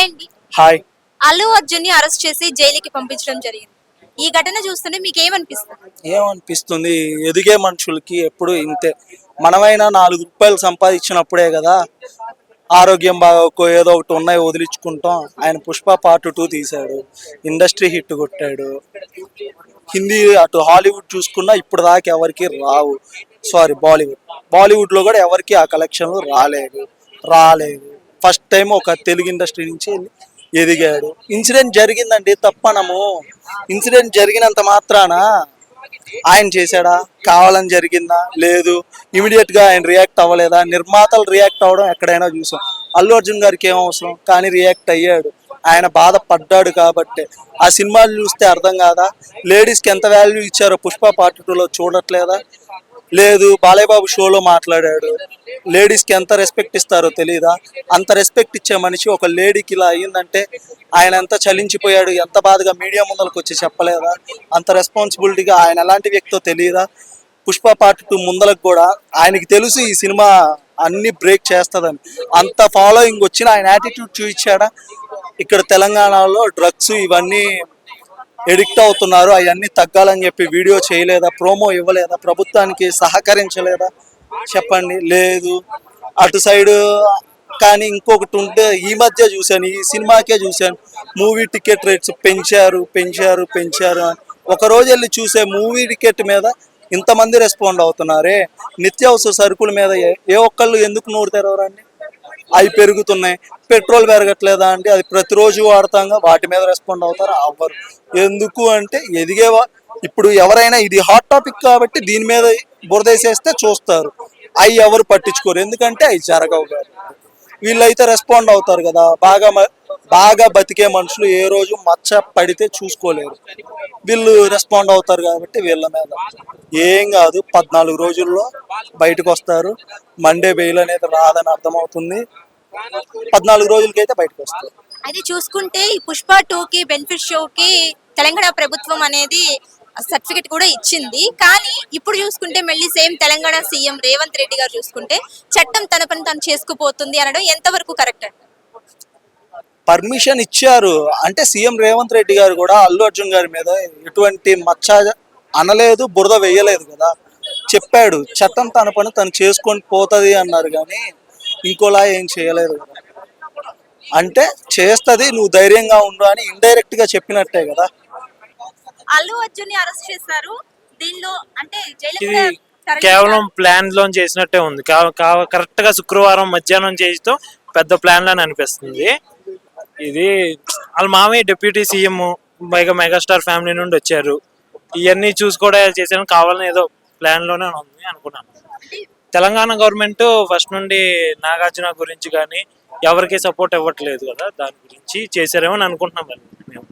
అండి. హాయ్. అల్లు అర్జున్ ని అరెస్ట్ చేసి జైలుకి పంపించడం జరిగింది. ఈ ఘటన చూస్తుంటే మీకు ఏమనిపిస్తుంది? ఏమనిపిస్తుంది, ఎదిగే మనుషులకి ఎప్పుడు ఇంతే. మనమైనా ₹4 సంపాదించినప్పుడే కదా ఆరోగ్యం బాగోకో ఏదో ఒకటి ఉన్నాయి వదిలించుకుంటాం. ఆయన పుష్ప పార్ట్ 2 తీశాడు, ఇండస్ట్రీ హిట్ కొట్టాడు. హిందీ అటు హాలీవుడ్ చూసుకున్నా ఇప్పుడు దాకా ఎవరికి రావు. సారీ, బాలీవుడ్లో కూడా ఎవరికి ఆ కలెక్షన్లు రాలేదు. ఫస్ట్ టైం ఒక తెలుగు ఇండస్ట్రీ నుంచి ఎదిగాడు. ఇన్సిడెంట్ జరిగిందండి, తప్పనము. ఇన్సిడెంట్ జరిగినంత మాత్రాన ఆయన చేశాడా, కావాలని జరిగిందా, లేదు ఇమీడియట్ గా ఆయన రియాక్ట్ అవ్వలేదా? నిర్మాతలు రియాక్ట్ అవ్వడం ఎక్కడైనా చూసాం. అల్లు అర్జున్ గారికి ఏం అవసరం, కానీ రియాక్ట్ అయ్యాడు. ఆయన బాధపడ్డాడు కాబట్టి. ఆ సినిమాలు చూస్తే అర్థం కాదా? లేడీస్కి ఎంత వాల్యూ ఇచ్చారో పుష్ప పార్ట్ 2లో చూడట్లేదా? లేదు, బాలయ్య బాబు షోలో మాట్లాడాడు, లేడీస్కి ఎంత రెస్పెక్ట్ ఇస్తారో తెలియదా? అంత రెస్పెక్ట్ ఇచ్చే మనిషి ఒక లేడీకి ఇలా అయ్యిందంటే ఆయన ఎంత చలించిపోయాడు, ఎంత బాధగా మీడియా ముందరకు వచ్చి చెప్పలేదా? అంత రెస్పాన్సిబిలిటీగా ఆయన ఎలాంటి వ్యక్తో తెలియదా? పుష్ప పార్ట్ 2 ముందలకు కూడా ఆయనకి తెలుసు ఈ సినిమా అన్ని బ్రేక్ చేస్తుందని. అంత ఫాలోయింగ్ వచ్చిన ఆయన యాటిట్యూడ్ చూపించాడా? ఇక్కడ తెలంగాణలో డ్రగ్స్ ఇవన్నీ ఎడిక్ట్ అవుతున్నారు, అవన్నీ తగ్గాలని చెప్పి వీడియో చేయలేదా? ప్రోమో ఇవ్వలేదా? ప్రభుత్వానికి సహకరించలేదా? చెప్పండి. లేదు. అటు సైడ్ కానీ ఇంకొకటి ఉంటే ఈ మధ్య చూశాను, ఈ సినిమాకే చూశాను, మూవీ టికెట్ రేట్స్ పెంచారు. ఒక రోజు వెళ్ళి చూసే మూవీ టికెట్ మీద ఇంతమంది రెస్పాండ్ అవుతున్నారే, నిత్యావసర సరుకుల మీద ఏ ఒక్కళ్ళు ఎందుకు నోరు తెరవరండి? అవి పెరుగుతున్నాయి, పెట్రోల్ పెరగట్లేదా అంటే అది ప్రతిరోజు వాడతాంగా, వాటి మీద రెస్పాండ్ అవుతారు అవ్వరు. ఎందుకు అంటే ఎదిగేవా. ఇప్పుడు ఎవరైనా ఇది హాట్ టాపిక్ కాబట్టి దీని మీద బురదేసేస్తే చూస్తారు, అవి ఎవరు పట్టించుకోరు, ఎందుకంటే అవి జరగవు. వీళ్ళైతే రెస్పాండ్ అవుతారు కదా. బాగా బతికే మనుషులు ఏ రోజు మచ్చ పడితే చూసుకోలేరు, వీళ్ళు రెస్పాండ్ అవుతారు కాబట్టి వీళ్ళ మీద ఏం కాదు. 14 రోజుల్లో బయటకు వస్తారు. మండే బెయిల్ అనేది రాదని అర్థమవుతుంది. 14 రోజులకైతే బయటకు వస్తారు. అయితే చూసుకుంటే ఈ పుష్ప 2కి బెనిఫిట్ షోకి తెలంగాణ ప్రభుత్వం అనేది సర్టిఫికెట్ కూడా ఇచ్చింది. కానీ ఇప్పుడు చూసుకుంటే మళ్ళీ సేమ్ తెలంగాణ సీఎం రేవంత్ రెడ్డి గారు చూసుకుంటే చట్టం తన పని తను చేసుకుపోతుంది అనడం ఎంతవరకు కరెక్ట్ అండి? పర్మిషన్ ఇచ్చారు అంటే సీఎం రేవంత్ రెడ్డి గారు కూడా అల్లు అర్జున్ గారి మీద ఎటువంటి మచ్చ అనలేదు, బురద వేయలేదు కదా. చెప్పాడు చట్టం తన పని తను చేసుకొని పోతుంది అన్నారు, కానీ ఇంకోలా ఏం చేయలేదు కదా. అంటే చేస్తుంది, నువ్వు ధైర్యంగా ఉండు అని ఇండైరెక్ట్ గా చెప్పినట్టే కదా. అల్లు అర్జున్ ని అరెస్ట్ చేశారు, దీనిలో అంటే ఇది కేవలం ప్లాన్ లో చేసినట్టే ఉంది. కరెక్ట్ గా శుక్రవారం మధ్యాహ్నం చేస్తూ పెద్ద ప్లాన్ లోనే అనిపిస్తుంది. ఇది వాళ్ళ మామయ్య డిప్యూటీ సీఎం, పైగా మెగాస్టార్ ఫ్యామిలీ నుండి వచ్చారు, ఇవన్నీ చూసుకోవడం చేసాను, కావాలని ఏదో ప్లాన్ లోనే ఉంది అనుకున్నాను. తెలంగాణ గవర్నమెంట్ ఫస్ట్ నుండి నాగార్జున గురించి కానీ ఎవరికి సపోర్ట్ ఇవ్వట్లేదు కదా, దాని గురించి చేశారేమో అని అనుకుంటున్నాం మేము.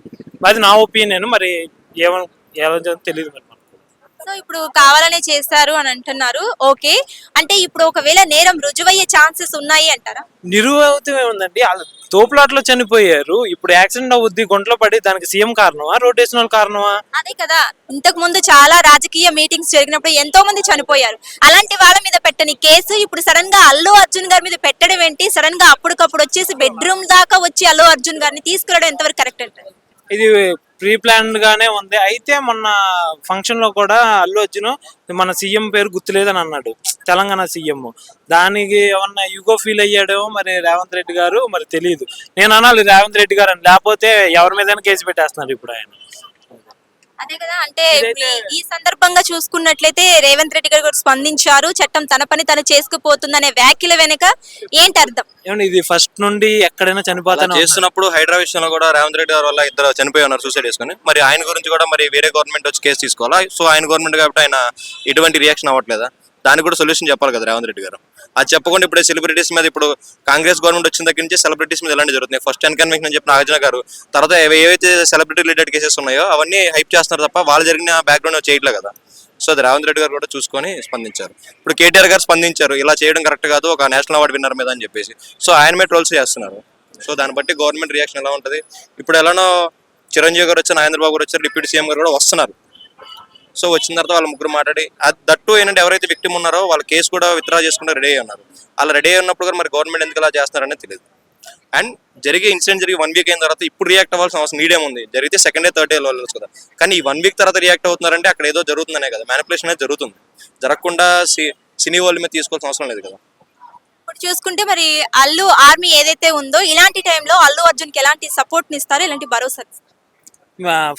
అది నా ఒపీనియన్, మరి ఏమో తెలియదు మరి. సో ఇప్పుడు కావాలనే చేస్తారు అని అంటున్నారు. ఓకే, అంటే ఇప్పుడు ఒకవేళ నేరం రుజువయ్యే ఛాన్సెస్ ఉన్నాయి అంటారా? నిరువవుతమే ఉందండి, వాళ్ళు తోపులాట్లో చనిపోయారు, ఇప్పుడు యాక్సిడెంట్ అవుద్ది, గుంటలో పడి, దానికి సీఎం కారణమా, రోటేషనల్ కారణమా? అదే కదా, ఇంతకు ముందు చాలా రాజకీయ మీటింగ్స్ జరిగినప్పుడు ఎంతో మంది చనిపోయారు. అలాంటి వాళ్ళ మీద పెట్టని కేసు ఇప్పుడు సడన్ గా అల్లు అర్జున్ గారి మీద పెట్టడం ఏంటి? సడన్ గా అప్పటికప్పుడు వచ్చేసి బెడ్రూమ్ దాకా వచ్చి అల్లు అర్జున్ గారిని తీసుకురావడం ఎంతవరకు కరెక్ట్ అంటారు? ఇది ప్రీ ప్లాన్డ్ గానే ఉంది. అయితే మొన్న ఫంక్షన్ లో కూడా అల్లు అర్జున్ మన సీఎం పేరు గుర్తులేదని అన్నాడు, తెలంగాణ సీఎం. దానికి ఏమన్నా యుగో ఫీల్ అయ్యాడేమో మరి రేవంత్ రెడ్డి గారు, మరి తెలియదు. నేను అనాలి రేవంత్ రెడ్డి గారు అని, లేకపోతే ఎవరి మీద కేసు పెట్టేస్తున్నారు ఇప్పుడు ఆయన. అదే కదా, అంటే ఈ సందర్భంగా చూసుకున్నట్లయితే రేవంత్ రెడ్డి గారు కూడా స్పందించారు, చట్టం తన పని తను చేసుకుపోతుందనే వ్యాఖ్యల వెనుక ఏంటి అర్థం? ఇది ఫస్ట్ నుండి ఎక్కడైనా చనిపోతాను చేస్తున్నప్పుడు హైడ్రా విషయంలో కూడా రేవంత్ రెడ్డి గారి వల్ల 2 చనిపోయి ఉన్నారు సూసైడ్ చేసుకుని. మరి ఆయన గురించి కూడా మరి వేరే గవర్నమెంట్ వచ్చి కేసు తీసుకోవాలా? సో ఆయన గవర్నమెంట్ కాబట్టి ఆయన ఎటువంటి రియాక్షన్ అవ్వట్లేదా? దానికి కూడా సొల్యూషన్ చెప్పాలి కదా రేవంత్ రెడ్డి గారు. అది చెప్పకుండా ఇప్పుడు సెలబ్రిటీస్ మీద, ఇప్పుడు కాంగ్రెస్ గవర్నమెంట్ వచ్చిన దగ్గర నుంచి సెలబ్రిటీస్ మీద ఎలాంటి జరుగుతుంది. ఫస్ట్ కన్వెన్షన్ అని చెప్పి నాగార్జున గారు, తర్వాత ఏవైతే సెలబ్రిటీ రిలేటెడ్ కేసెస్ ఉన్నాయో అవన్నీ హైప్ చేస్తున్నారు తప్ప వాళ్ళు జరిగిన బ్యాక్గ్రౌండ్ చేయట్లేదు కదా. సో అది రేవంత్ రెడ్డి గారు కూడా చూసుకొని స్పందించారు. ఇప్పుడు కేటీఆర్ గారు స్పందించారు, ఇలా చేయడం కరెక్ట్ కాదు, ఒక నేషనల్ అవార్డు విన్నర్ మీద అని చెప్పేసి. సో ఆయన మీద ట్రోల్స్ చేస్తున్నారు. సో దాన్ని బట్టి గవర్నమెంట్ రియాక్షన్ ఎలా ఉంటుంది? ఇప్పుడు ఎలానో చిరంజీవి గారు వచ్చారు, నాగేంద్ర బాబు గారు వచ్చారు, డిప్యూటీ సీఎం గారు కూడా వస్తున్నారు. సో వచ్చిన తర్వాత వాళ్ళ ముగ్గురు మాట్లాడి, దట్టు ఏంటంటే ఎవరైతే విక్టిమ్ ఉన్నారో వాళ్ళ కేసు కూడా విత్డ్రా చేసుకుంటే రెడీ అయ్యి ఉన్నారు. అలా రెడీ అయి ఉన్నప్పుడు కూడా మరి గవర్నమెంట్ ఎందుకు అలా చేస్తున్నారనేది తెలియదు. అండ్ జరిగే ఇన్సిడెంట్ జరిగి 1 వీక్ అయిన తర్వాత ఇప్పుడు రియాక్ట్ అవ్వాల్సిన అవసరం మీడియం ఉంది. జరిగితే సెకండ్ డే థర్డ్ డే వెళ్ళవచ్చు కదా. కానీ ఈ 1 వీక్ తర్వాత రియాక్ట్ అవుతున్నారంటే అక్కడ ఏదో జరుగుతుందనే కదా, మ్యానిపులేషన్ అనేది జరుగుతుంది. జరగకుండా సినీ వాళ్ళ మీద తీసుకోవాల్సిన అవసరం లేదు కదా. ఇప్పుడు చూసుకుంటే మరి అల్లు ఆర్మీ ఏదైతే ఉందో ఇలాంటి టైంలో అల్లు అర్జున్కి ఎలాంటి సపోర్ట్ ఇస్తారు, ఎలాంటి భరోసా ఇస్తారు?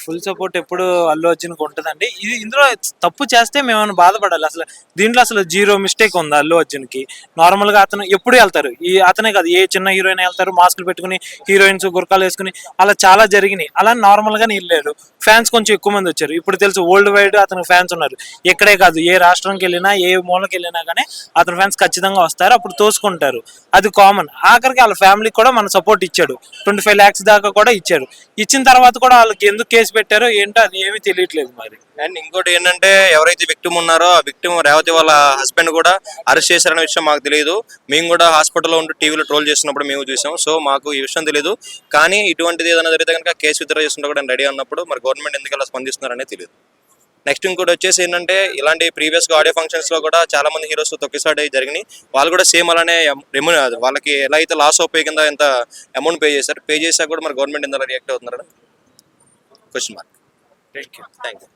ఫుల్ సపోర్ట్ ఎప్పుడు అల్లు అర్జున్కి ఉంటుందండి. ఇది ఇందులో తప్పు చేస్తే మేము బాధపడాలి. అసలు దీంట్లో అసలు జీరో మిస్టేక్ ఉంది అల్లు అర్జున్కి. నార్మల్గా అతను ఎప్పుడు వెళ్తారు, అతనే కాదు ఏ చిన్న హీరోయిన్ వెళ్తారు మాస్కులు పెట్టుకుని, హీరోయిన్స్ గురకాలు వేసుకుని, అలా చాలా జరిగినాయి. అలా నార్మల్గానే వెళ్ళారు. ఫ్యాన్స్ కొంచెం ఎక్కువ మంది వచ్చారు. ఇప్పుడు తెలుసు వరల్డ్ వైడ్ అతనికి ఫ్యాన్స్ ఉన్నారు. ఎక్కడే కాదు ఏ రాష్ట్రంకి వెళ్ళినా ఏ మూలకి వెళ్ళినా కానీ అతని ఫ్యాన్స్ ఖచ్చితంగా వస్తారు, అప్పుడు తోసుకుంటారు. అది కామన్. ఆఖరికి వాళ్ళ ఫ్యామిలీకి కూడా మన సపోర్ట్ ఇచ్చాడు. 25 lakhs దాకా కూడా ఇచ్చాడు. ఇచ్చిన తర్వాత కూడా వాళ్ళకి ఎందుకు కేసు పెట్టారో ఏంటో అది ఏమీ తెలియట్లేదు మరి. అండ్ ఇంకోటి ఏంటంటే ఎవరైతే విక్టిమ్ ఉన్నారో ఆ విక్టిమ్ రేవతి వాళ్ళ హస్బెండ్ కూడా అరెస్ట్ చేశారనే విషయం మాకు తెలియదు. మేము కూడా హాస్పిటల్లో ఉంటూ టీవీలో ట్రోల్ చేస్తున్నప్పుడు మేము చూసాం. సో మాకు ఈ విషయం తెలియదు. కానీ ఇటువంటిది ఏదైనా జరిగితే కనుక కేసు విత్డ్రా చేసుకుంటూ కూడా రెడీ అన్నప్పుడు మరి గవర్నమెంట్ ఎందుకు అలా స్పందిస్తున్నారనే తెలియదు. నెక్స్ట్ ఇంకోటి వచ్చేసి ఏంటంటే ఇలాంటి ప్రీవియస్గా ఆడియో ఫంక్షన్స్లో కూడా చాలా మంది హీరోస్ తొక్కిసాటి జరిగినాయి. వాళ్ళు కూడా సేమ్ అలానే వాళ్ళకి ఎలా అయితే లాస్ ఆఫ్ పే కింద ఎంత అమౌంట్ పే చేశారు, పే చేశాక కూడా మరి గవర్నమెంట్ ఎంత రియాక్ట్ అవుతున్నారని question mark. Thank you. Thank you.